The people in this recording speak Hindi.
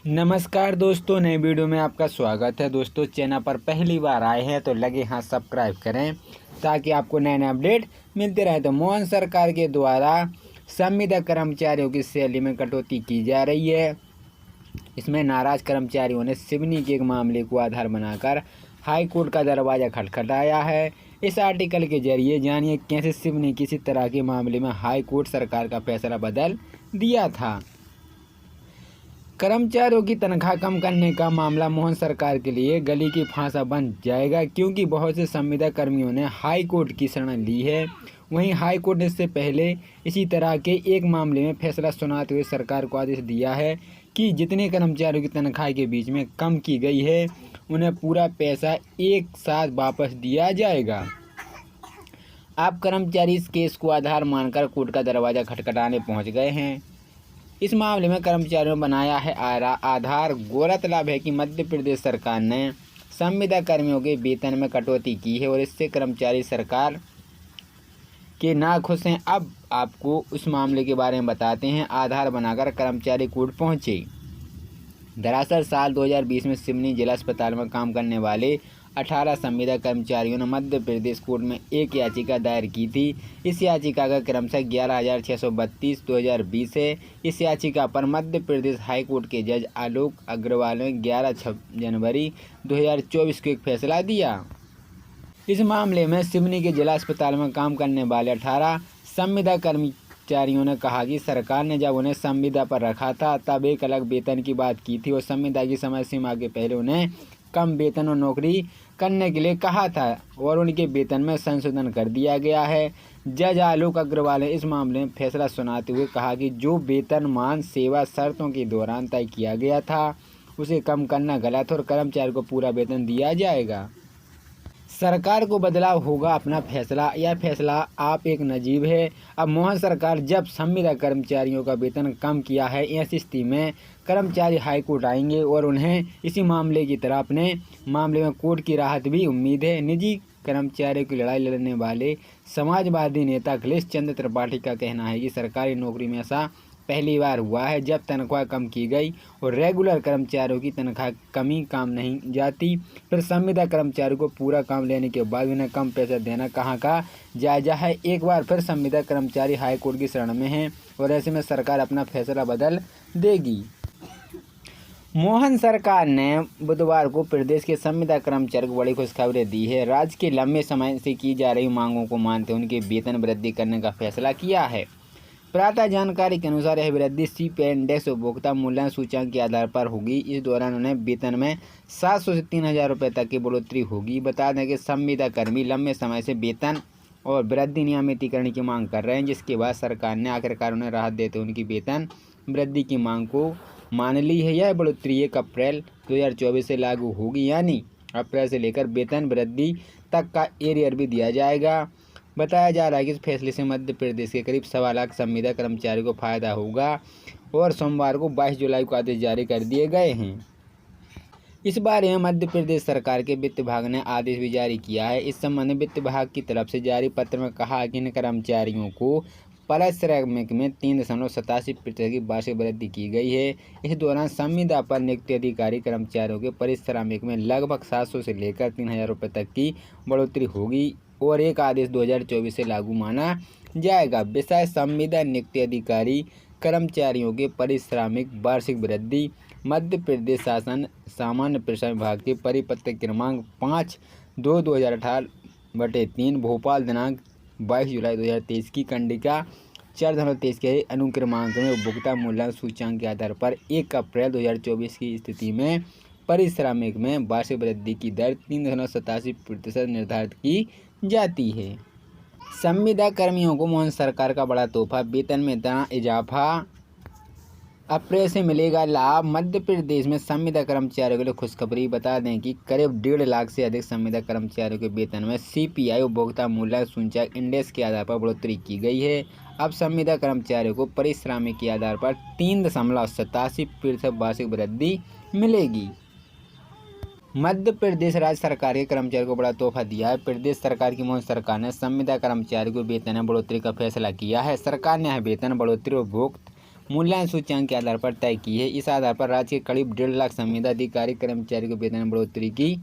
नमस्कार दोस्तों, नए वीडियो में आपका स्वागत है। दोस्तों, चैनल पर पहली बार आए हैं तो लगे हाथ सब्सक्राइब करें ताकि आपको नए नए अपडेट मिलते रहे। तो मोहन सरकार के द्वारा संविदा कर्मचारियों की सैलरी में कटौती की जा रही है। इसमें नाराज कर्मचारियों ने सिवनी के एक मामले को आधार बनाकर हाई कोर्ट का दरवाज़ा खटखटाया है। इस आर्टिकल के जरिए जानिए कैसे सिवनी किसी तरह के मामले में हाई कोर्ट सरकार का फैसला बदल दिया था। कर्मचारियों की तनख्वाह कम करने का मामला मोहन सरकार के लिए गली की फांसा बन जाएगा, क्योंकि बहुत से संविदा कर्मियों ने हाई कोर्ट की शरण ली है। वहीं हाई कोर्ट ने इससे पहले इसी तरह के एक मामले में फैसला सुनाते हुए सरकार को आदेश दिया है कि जितने कर्मचारियों की तनख्वाह के बीच में कम की गई है उन्हें पूरा पैसा एक साथ वापस दिया जाएगा। अब कर्मचारी इस केस को आधार मानकर कोर्ट का दरवाज़ा खटखटाने पहुँच गए हैं। इस मामले में कर्मचारियों ने बनाया है आधार। गौरतलब है कि मध्य प्रदेश सरकार ने संविदा कर्मियों के वेतन में कटौती की है और इससे कर्मचारी सरकार के नाखुश हैं। अब आपको उस मामले के बारे में बताते हैं। आधार बनाकर कर्मचारी कोर्ट पहुंचे। दरअसल साल 2020 में सिवनी जिला अस्पताल में काम करने वाले 18 संविदा कर्मचारियों ने मध्य प्रदेश कोर्ट में एक याचिका दायर की थी। इस याचिका का क्रमशः 11,632/2020 है। इस याचिका पर मध्य प्रदेश हाई कोर्ट के जज आलोक अग्रवाल ने 11 जनवरी 2024 को एक फैसला दिया। इस मामले में सिवनी के जिला अस्पताल में काम करने वाले 18 संविदा कर्मचारियों ने कहा कि सरकार ने जब उन्हें संविदा पर रखा था तब एक अलग वेतन की बात की थी और संविदा की समय सीमा के पहले उन्हें कम वेतन और नौकरी करने के लिए कहा था और उनके वेतन में संशोधन कर दिया गया है। जज आलोक अग्रवाल ने इस मामले में फैसला सुनाते हुए कहा कि जो वेतनमान सेवा शर्तों के दौरान तय किया गया था उसे कम करना गलत और कर्मचारी को पूरा वेतन दिया जाएगा। सरकार को बदलाव होगा अपना फैसला, यह फैसला आप एक नजीब है। अब मोहन सरकार जब संविदा कर्मचारियों का वेतन कम किया है, ऐसी स्थिति में कर्मचारी हाई कोर्ट आएंगे और उन्हें इसी मामले की तरह अपने मामले में कोर्ट की राहत भी उम्मीद है। निजी कर्मचारियों की लड़ाई लड़ने वाले समाजवादी नेता अखिलेश चंद्र त्रिपाठी का कहना है कि सरकारी नौकरी में ऐसा पहली बार हुआ है जब तनख्वाह कम की गई और रेगुलर कर्मचारियों की तनख्वाह कमी काम नहीं जाती। फिर संविदा कर्मचारियों को पूरा काम लेने के बाद उन्हें कम पैसा देना कहाँ का जायज़ा है। एक बार फिर संविदा कर्मचारी हाई कोर्ट की शरण में हैं और ऐसे में सरकार अपना फैसला बदल देगी। मोहन सरकार ने बुधवार को प्रदेश के संविदा कर्मचारियों को बड़ी खुशखबरी दी है। राज्य के लंबे समय से की जा रही मांगों को मानते हुए उनके वेतन वृद्धि करने का फैसला किया है। प्राप्त जानकारी के अनुसार यह वृद्धि सीपीआई इंडेक्स उपभोक्ता मूल्यांकन सूचकांक के आधार पर होगी। इस दौरान उन्हें वेतन में 700 से 3,000 रुपये तक की बढ़ोतरी होगी। बता दें कि संविदा कर्मी लंबे समय से वेतन और वृद्धि नियमितीकरण की मांग कर रहे हैं, जिसके बाद सरकार ने आखिरकार उन्हें राहत देते उनकी वेतन वृद्धि की मांग को मान ली है। यह बढ़ोतरी 1 अप्रैल 2024 से लागू होगी, यानी अप्रैल से लेकर वेतन वृद्धि तक का एरियर भी दिया जाएगा। बताया जा रहा है कि इस फैसले से मध्य प्रदेश के करीब 1.25 लाख संविदा कर्मचारियों को फायदा होगा और सोमवार को 22 जुलाई को आदेश जारी कर दिए गए हैं। इस बारे में मध्य प्रदेश सरकार के वित्त विभाग ने आदेश भी जारी किया है। इस संबंध में वित्त विभाग की तरफ से जारी पत्र में कहा कि इन कर्मचारियों को पारिश्रमिक में 3.87% की वार्षिक वृद्धि की गई है। इस दौरान संविदा पर नियुक्त अधिकारी कर्मचारियों के पारिश्रमिक में लगभग 700 से लेकर 3,000 रुपये तक की बढ़ोतरी होगी और एक आदेश 2024 से लागू माना जाएगा। विषय संविदा नियुक्त अधिकारी कर्मचारियों के पारिश्रमिक वार्षिक वृद्धि। मध्य प्रदेश शासन सामान्य पेंशन विभाग के परिपत्र क्रमांक 5/2/2018/3 भोपाल दिनांक 22 जुलाई 2023 की कंडिका 4.23 के अनुक्रमांक में उपभोक्ता मूल्यांकन सूचकांक के आधार पर 1 अप्रैल 2024 की स्थिति में पारिश्रमिक में वार्षिक वृद्धि की दर 3.87% निर्धारित की जाती है। संविदा कर्मियों को मोहन सरकार का बड़ा तोहफा, वेतन में इतना इजाफा, अप्रैल से मिलेगा लाभ। मध्य प्रदेश में संविदा कर्मचारियों के लिए खुशखबरी। बता दें कि करीब 1.5 लाख से अधिक संविदा कर्मचारियों के वेतन में सीपीआई उपभोक्ता मूल्यांकन सूचकांक इंडेक्स के आधार पर बढ़ोतरी की गई है। अब संविदा कर्मचारियों को पारिश्रमिक के आधार पर 3.87% वार्षिक वृद्धि मिलेगी। मध्य प्रदेश राज्य सरकार के कर्मचारियों को बड़ा तोहफा दिया है। प्रदेश सरकार की मोहन सरकार ने संविदा कर्मचारियों को वेतन में बढ़ोतरी का फैसला किया है। सरकार ने यह वेतन बढ़ोतरी उपभोक्ता मूल्यांकन सूचकांक के आधार पर तय की है। इस आधार पर राज्य के करीब 1.5 लाख संविदा अधिकारी कर्मचारी के वेतन में बढ़ोतरी की